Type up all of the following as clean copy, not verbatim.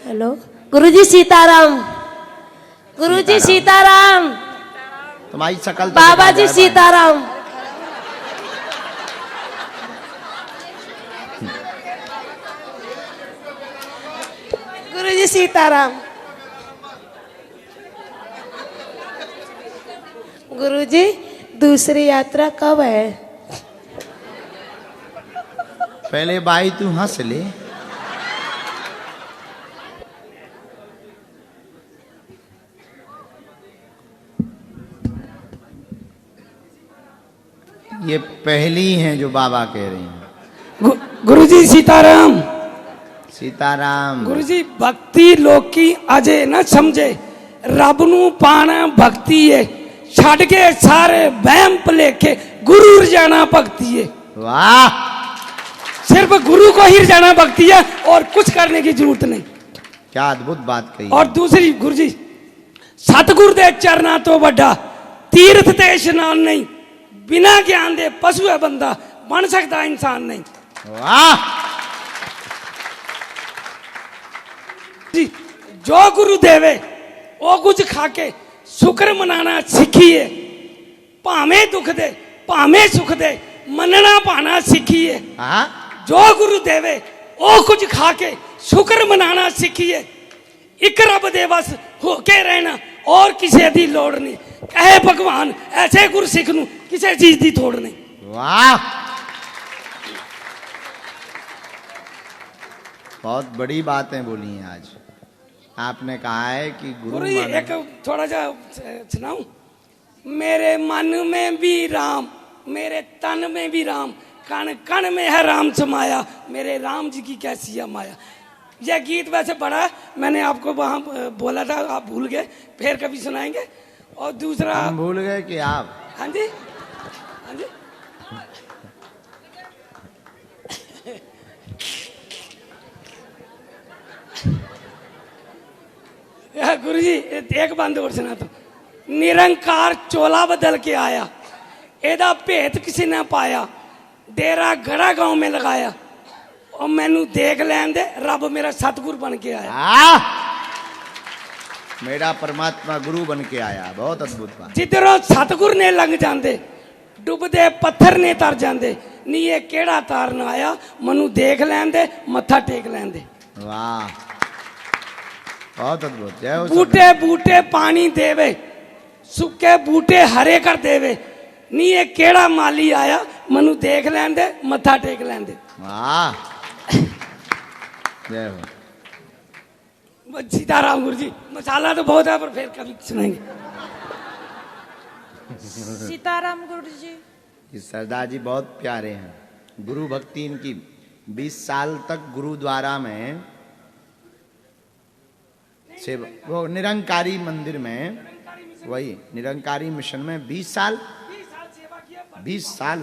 Hello गुरुजी सीताराम। गुरुजी सीताराम। तुम्हारी शकल तो बाबा जी सीताराम। गुरुजी सीताराम। गुरुजी दूसरी यात्रा कब है? पहले भाई तू हंस ले। ये पहली हैं जो बाबा कह रही हैं। गुरुजी सीताराम। सीताराम। गुरुजी भक्ति लोकी अजे न समझे, रब नू पाना भक्ति है, छड़ के सारे वहम भलेखे, गुरु रजाना भक्ति है। वाह, सिर्फ गुरु को ही रजाना भक्ति है और कुछ करने की जरूरत नहीं। क्या अद्भुत बात कही। और दूसरी गुरुजी, सतगुरु दे चरना तो बड़ा तीर्थ ते इशनान नहीं, बिना ज्ञान दे पशु है बंदा, बन सकता इंसान नहीं। वाह। जी, जो गुरु देवे वो कुछ खाके शुक्र मनाना सीखिए, भावे दुख दे भावे सुख दे मनना पाना सीखिए। हाँ, जो गुरु देवे वो कुछ खाके शुक्र मनाना सीखिए। एक रब दे बस होके रहना और किसी दी लोड़ नहीं, कहे भगवान ऐसे गुरु सिख नू किसी चीज दी थोड़ नहीं। वाह, बहुत बड़ी बातें बोली हैं आज। आपने कहा है कि गुरु एक थोड़ा सा सुनाऊं। मेरे मन में भी राम, मेरे तन में भी राम, कण कण में है राम समाया, मेरे राम जी की कैसी है माया। यह गीत वैसे पढ़ा, मैंने आपको वहां बोला था, आप भूल गए, फिर कभी सुनाएंगे। और दूसरा हम भूल गए कि आप। हाँ जी, हाँ जी। गुरु जी एक बात और सुना तो, निरंकार चोला बदल के आया, एदा भेत किसी ने पाया, डेरा गड़ा गांव में लगाया, और मैनू देख लैन दे रब मेरा सतगुरु बन के आया। मेरा परमात्मा गुरु बन के आया। बहुत अद्भुत बात। जिधरों सतगुरु ने लंघ जाते, डुबदे पत्थर ने तर जाते, नी ये केड़ा तारन आया, मनु देख लैन दे मत्था टेक लैन दे। वाह, बहुत अद्भुत। जय हो। बूटे बूटे पानी देवे, सुखे बूटे हरे कर देवे, नी ये केड़ा माली आया, मनु देख लैन दे मत्था टेक लैन दे। वाह, जय हो। सीताराम गुरु जी, मसाला तो बहुत है पर फिर कभी सुनाएंगे। सीताराम गुरु जी। ये सरदार जी बहुत प्यारे हैं। गुरु भक्ति इनकी 20 साल तक गुरुद्वारा में सेवा, वो निरंकारी मंदिर में, वही निरंकारी मिशन में 20 साल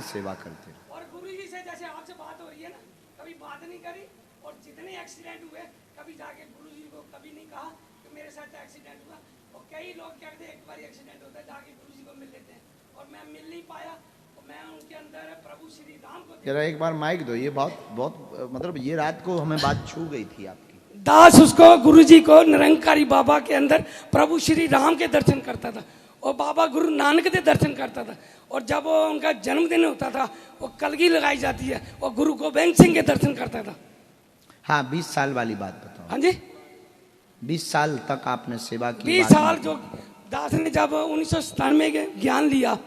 सेवा करते। और गुरु जी से जैसे आपसे बात हो रही है ना, कभी बात नहीं करी, और जितने एक्सीडेंट हुए कभी जाके गुरु जी को कभी नहीं कहा कि मेरे साथ एक्सीडेंट हुआ। और कई लोग कहते हैं एक बार एक्सीडेंट होता है जाके गुरु जी को मिल लेते हैं, और मैं मिल नहीं पाया, और मैं उनके अंदर प्रभु श्री राम को। जरा एक बार माइक दो। ये बहुत मतलब ये रात को हमें बात छू गई थी आपकी। दास उसको गुरु जी को निरंकारी बाबा के अंदर प्रभु श्री राम के दर्शन करता था, और बाबा गुरु नानक के दर्शन करता था। और जब वो उनका जन्मदिन होता था, वो कलगी लगाई जाती है, और गुरु गोबिंद सिंह के दर्शन करता था। हाँ, 20 साल वाली बात बताओ। हाँ जी, 20 साल तक आपने सेवा की। 20 साल जो दास ने जब 1997 में ज्ञान लिया,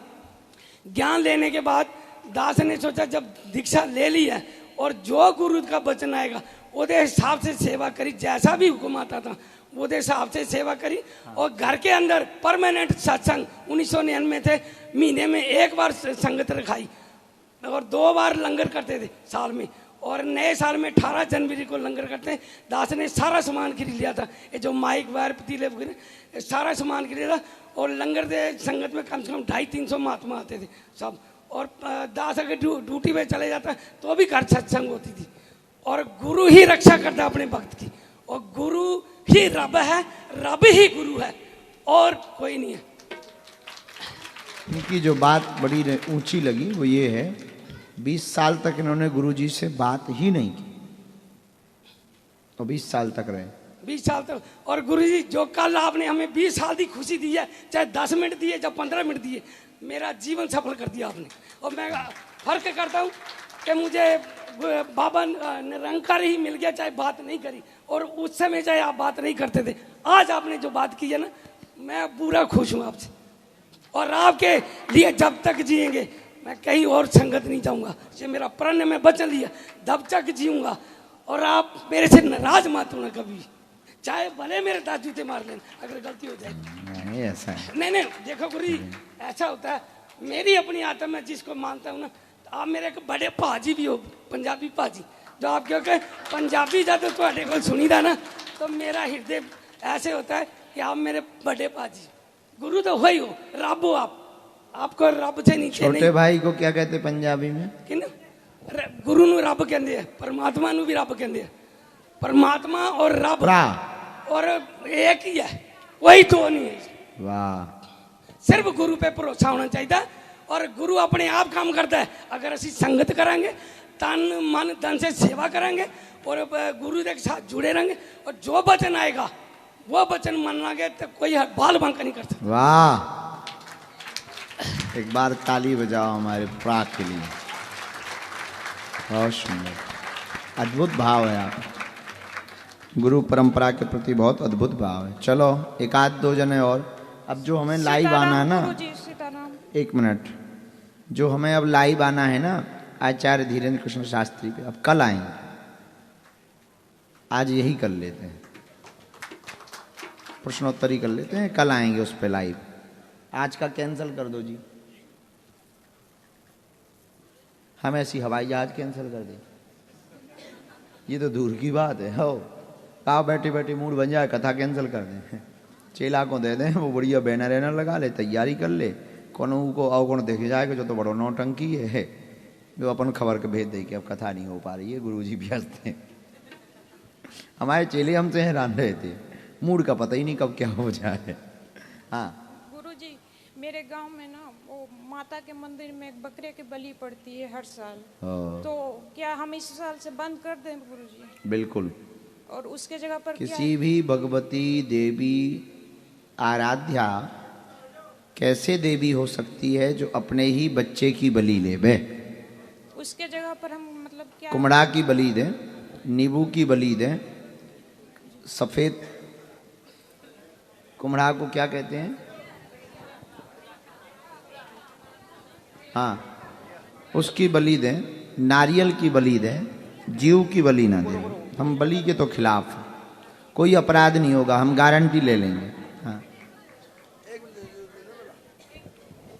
ज्ञान लेने के बाद दास ने सोचा जब दीक्षा ले ली है, और जो गुरु का वचन आएगा उसके हिसाब से सेवा करी, जैसा भी हुक्म आता था वो हिसाब से सेवा करी। और घर के अंदर परमानेंट सत्संग 1999 थे, महीने में एक बार संगत रखाई, और 2 बार लंगर करते थे साल में। और नए साल में 18 जनवरी को लंगर करते हैं। दास ने सारा सामान खरीद लिया था, ये जो माइक वायर पतीले वगैरह सारा सामान खरीदा, और लंगर दे संगत में कम से कम 250-300 महात्मा आते थे सब। और दास अगर ड्यूटी पे चले जाता तो भी घर सत्संग होती थी। और गुरु ही रक्षा करता अपने भक्त की, और गुरु ही रब है, रब ही गुरु है, और कोई नहीं है। इनकी जो बात बड़ी ऊंची लगी वो ये है, 20 साल तक इन्होंने गुरुजी से बात ही नहीं की, तो 20 साल तक रहे। 20 साल तक। और गुरुजी जो कल आपने हमें 20 साल की खुशी दी है, चाहे 10 मिनट दिए चाहे 15 मिनट दिए, मेरा जीवन सफल कर दिया आपने। और मैं फर्क करता हूँ कि मुझे बाबा निरंकार ही मिल गया, चाहे बात नहीं करी, और उस समय चाहे आप बात नहीं करते थे, आज आपने जो बात की है ना, मैं पूरा खुश हूँ आपसे। और आपके लिए जब तक जिएंगे मैं कहीं और संगत नहीं जाऊंगा, ये मेरा प्रण है, मैं वचन लिया, जब तक जीऊंगा। और आप मेरे से नाराज मत होना कभी, चाहे भले मेरे दांत जूते मार लें अगर गलती हो जाए। नहीं ऐसा है, नहीं देखो गुरु जी, ऐसा होता है, मेरी अपनी आत्मा में जिसको मानता हूँ ना, आप मेरे एक बड़े भाजी भी हो, पंजाबी भाजी, जो आप क्योंकि पंजाबी जब थोड़े को सुनी था ना, तो मेरा हृदय ऐसे होता है कि आप मेरे बड़े भाजी, गुरु तो वही हो, रब हो आप, आपको रब से नीचे छोटे नहीं। भाई को क्या कहते पंजाबी में? कि ना गुरु ਨੂੰ ਰੱਬ ਕਹਿੰਦੇ ਆ, परमात्मा ਨੂੰ भी रब ਕਹਿੰਦੇ ਆ, परमात्मा और रब और एक ही है, वही दो नहीं है। वाह, सिर्फ गुरु पे भरोसा होना चाहिए, और गुरु अपने आप काम करता है। अगर असी संगत करांगे, तन मन धन से सेवा करेंगे और गुरु के साथ जुड़े रहेंगे, और जो वचन आएगा वो वचन मानांगे, तो कोई बाल बांका नहीं कर सकता। वाह, एक बार ताली बजाओ हमारे प्राग के लिए, बहुत सुंदर, अद्भुत भाव है आप, गुरु परंपरा के प्रति बहुत अद्भुत भाव है। चलो एक आध दो जने और, अब जो हमें लाइव आना है ना, एक मिनट, जो हमें अब लाइव आना है ना आचार्य धीरेन्द्र कृष्ण शास्त्री पे, अब कल आएंगे, आज यही कर लेते हैं, प्रश्नोत्तरी कर लेते हैं, कल आएंगे उस पे लाइव। आज का कैंसिल कर दो जी, हम ऐसी हवाई जहाज कैंसिल कर दें, ये तो दूर की बात है। हो आओ बैठे बैठे मूड बन जाए, कथा कैंसिल कर दें, चेला को दे दें, वो बढ़िया बैनर वैनर लगा ले, तैयारी कर ले, कोनो को आओ कौन देखे जाएगा, जो तो बड़ो नौटंकी है, जो अपन खबर के भेज दे कि अब कथा नहीं हो पा रही है, गुरुजी व्यस्त हैं। हमारे चेले हमसे हैरान रहे थे, मूड का पता ही नहीं कब क्या हो जाए। हाँ गुरुजी, मेरे गांव में ना वो माता के मंदिर में एक बकरे की बलि पड़ती है हर साल, तो क्या हम इस साल से बंद कर दें गुरुजी? बिल्कुल, और उसके जगह पर किसी भी भगवती देवी आराध्या कैसे देवी हो सकती है जो अपने ही बच्चे की बलि ले बे? उसके जगह पर हम मतलब क्या, कुमड़ा की बलि दें, नींबू की बलि दें, सफेद कुमड़ा को क्या कहते हैं, हाँ उसकी बलि दें, नारियल की बलि दें, जीव की बलि ना दें। हम बलि के तो खिलाफ, कोई अपराध नहीं होगा, हम गारंटी ले लेंगे।